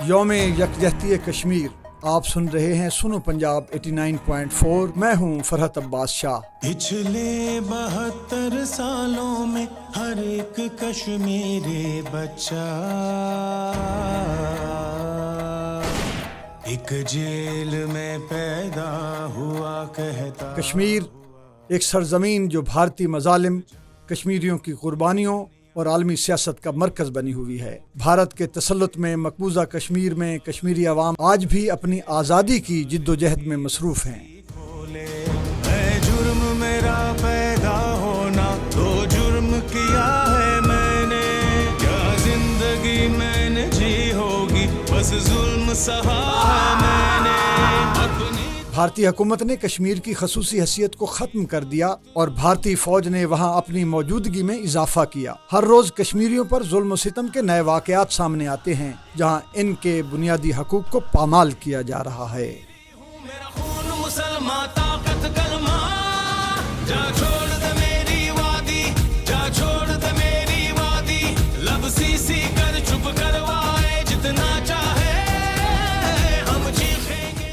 یوم یکجہتی کشمیر آپ سن رہے ہیں سنو پنجاب 89.4 میں ہوں فرحت عباس شاہ۔ پچھلے 72 سالوں میں ہر ایک کشمیری بچہ ایک جیل میں پیدا ہوا کہتا۔ کشمیر ایک سرزمین جو بھارتی مظالم، کشمیریوں کی قربانیوں اور عالمی سیاست کا مرکز بنی ہوئی ہے۔ بھارت کے تسلط میں مقبوضہ کشمیر میں کشمیری عوام آج بھی اپنی آزادی کی جد و جہد میں مصروف ہیں۔ اے جرم میرا پیدا ہونا، تو جرم کیا ہے میں نے، کیا زندگی میں نے جی ہوگی، بس ظلم سہا ہے میں نے اپنی۔ بھارتی حکومت نے کشمیر کی خصوصی حیثیت کو ختم کر دیا اور بھارتی فوج نے وہاں اپنی موجودگی میں اضافہ کیا۔ ہر روز کشمیریوں پر ظلم و ستم کے نئے واقعات سامنے آتے ہیں جہاں ان کے بنیادی حقوق کو پامال کیا جا رہا ہے۔ میرا خون مسلمان طاقت کلمہ، جا چھوڑ دے میری وادی، جا چھوڑ دے میری وادی، لب سی سی کر چپ کروائے جتنا چاہے ہم چیخیں گے۔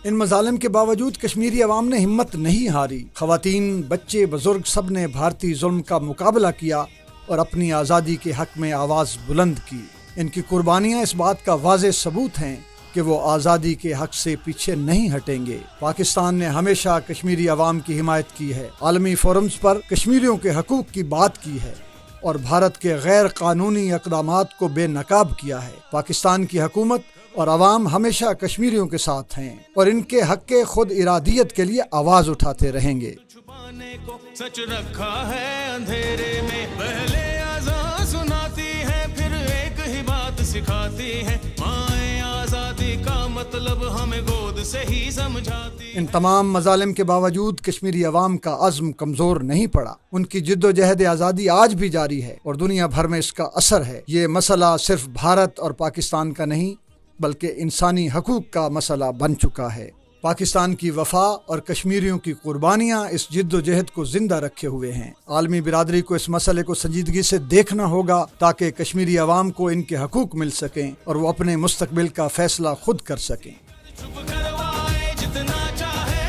ان مظالم کے باوجود کشمیری عوام نے ہمت نہیں ہاری۔ خواتین، بچے، بزرگ سب نے بھارتی ظلم کا مقابلہ کیا اور اپنی آزادی کے حق میں آواز بلند کی۔ ان کی قربانیاں اس بات کا واضح ثبوت ہیں کہ وہ آزادی کے حق سے پیچھے نہیں ہٹیں گے۔ پاکستان نے ہمیشہ کشمیری عوام کی حمایت کی ہے، عالمی فورمز پر کشمیریوں کے حقوق کی بات کی ہے اور بھارت کے غیر قانونی اقدامات کو بے نقاب کیا ہے۔ پاکستان کی حکومت اور عوام ہمیشہ کشمیریوں کے ساتھ ہیں اور ان کے حق کے خود ارادیت کے لیے آواز اٹھاتے رہیں گے۔ چھپانے کو سچ رکھا ہے اندھیرے میں، پہلے آزاں سناتی ہے پھر ایک ہی بات سکھاتی ہے، مائیں آزادی کا مطلب ہمیں گود سے ہی سمجھاتی۔ ان تمام مظالم کے باوجود کشمیری عوام کا عزم کمزور نہیں پڑا۔ ان کی جد و جہد آزادی آج بھی جاری ہے اور دنیا بھر میں اس کا اثر ہے۔ یہ مسئلہ صرف بھارت اور پاکستان کا نہیں بلکہ انسانی حقوق کا مسئلہ بن چکا ہے۔ پاکستان کی وفا اور کشمیریوں کی قربانیاں اس جد و جہد کو زندہ رکھے ہوئے ہیں۔ عالمی برادری کو اس مسئلے کو سنجیدگی سے دیکھنا ہوگا تاکہ کشمیری عوام کو ان کے حقوق مل سکیں اور وہ اپنے مستقبل کا فیصلہ خود کر سکیں۔ چپ کروائے جتنا چاہے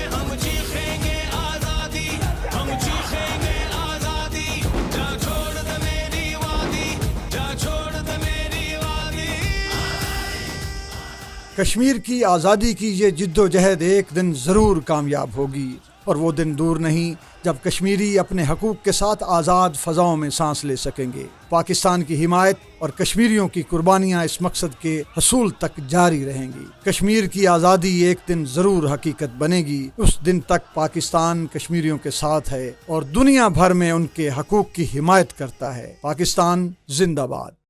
ہم چیخیں گے آزادی، ہم چیخیں گے آزادی، جا چھوڑ دے میری وادی، جا چھوڑ دے میری وادی۔ کشمیر کی آزادی کی یہ جد و جہد ایک دن ضرور کامیاب ہوگی اور وہ دن دور نہیں جب کشمیری اپنے حقوق کے ساتھ آزاد فضاؤں میں سانس لے سکیں گے۔ پاکستان کی حمایت اور کشمیریوں کی قربانیاں اس مقصد کے حصول تک جاری رہیں گی۔ کشمیر کی آزادی ایک دن ضرور حقیقت بنے گی۔ اس دن تک پاکستان کشمیریوں کے ساتھ ہے اور دنیا بھر میں ان کے حقوق کی حمایت کرتا ہے۔ پاکستان زندہ باد۔